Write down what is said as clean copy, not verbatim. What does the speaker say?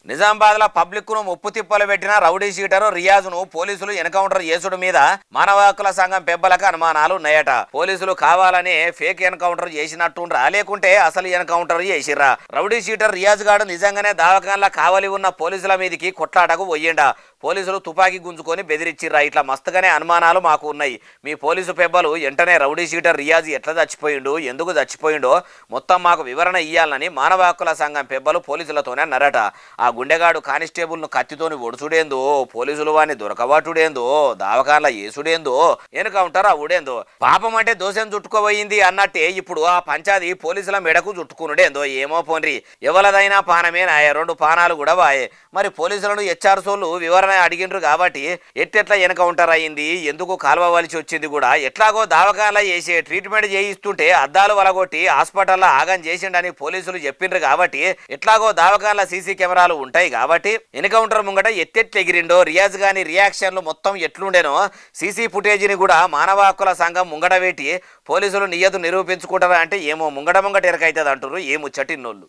నిజామాబాద్ లో పబ్లిక్ ను ముప్పు తిప్పలు పెట్టిన రౌడీ షీటరు రియాజ్ ను పోలీసులు ఎన్కౌంటర్ చేసుడు మీద మానవ హక్కుల సంఘం పెబ్బలకు అనుమానాలు ఉన్నాయట. పోలీసులు కావాలని ఫేక్ ఎన్కౌంటర్ చేసినట్టుండ్రా లేకుంటే అసలు ఎన్కౌంటర్ చేసిర్రా? రౌడీ షీటర్ రియాజ్ గాడు నిజంగానే దావకాన్ల కావలి ఉన్న పోలీసుల మీదికి కొట్లాటకు పోయిండా? పోలీసులు తుపాకీ గుంజుకొని బెదిరించిర్రా? ఇట్లా మస్తుగానే అనుమానాలు మాకు ఉన్నాయి. మీ పోలీసు పెబ్బలు వెంటనే రౌడీ షీటర్ రియాజ్ ఎట్లా చచ్చిపోయిండు, ఎందుకు చచ్చిపోయిండో మొత్తం మాకు వివరణ ఇయ్యాలని మానవ హక్కుల సంఘం పెబ్బలు పోలీసులతోనే అన్నారట. ఆ గుండెగాడు కానిస్టేబుల్ను కత్తితోని ఒడుచుడేందో, పోలీసులు వాడిని దొరకబాటుడేందో, దావకాన్ల ఏసుడేందో, ఎన్కౌంటర్ అవుడేందో. పాపం అంటే దోషం చుట్టుకోబోయింది అన్నట్టే ఇప్పుడు ఆ పంచాది పోలీసుల మెడకు చుట్టుకునుడేందో. ఏమో పోన్రి, ఎవలదైనా పానమే నాయ, 2 పానాలు కూడా వాయే. మరి పోలీసులను హెచ్ఆర్సోళ్ళు వివరణ అడిగిండ్రు కాబట్టి ఎట్టెట్లా ఎన్కౌంటర్ అయ్యింది, ఎందుకు కాల్వవలసి వచ్చింది కూడా, ఎట్లాగో దావకాన్ల చేసే ట్రీట్మెంట్ చేయిస్తుంటే అద్దాలు వలగొట్టి హాస్పిటల్లో ఆగం చేసిండని పోలీసులు చెప్పిండ్రు కాబట్టి ఎట్లాగో దావకాన్ల సీసీ కెమెరాలు ఉంటాయి కాబట్టి ఎన్కౌంటర్ ముంగట ఎత్తెట్లెగిరిండో రియాజ్ గాని రియాక్షన్లు మొత్తం ఎట్లుండేనో సీసీ ఫుటేజీని కూడా మానవ హక్కుల సంఘం ముంగట పెట్టి పోలీసులు నియతు నిరూపించుకుంటారా అంటే ఏమో ముంగట ఎరకైతుంది అంటారు. ఏమో చటిన్నోళ్ళు.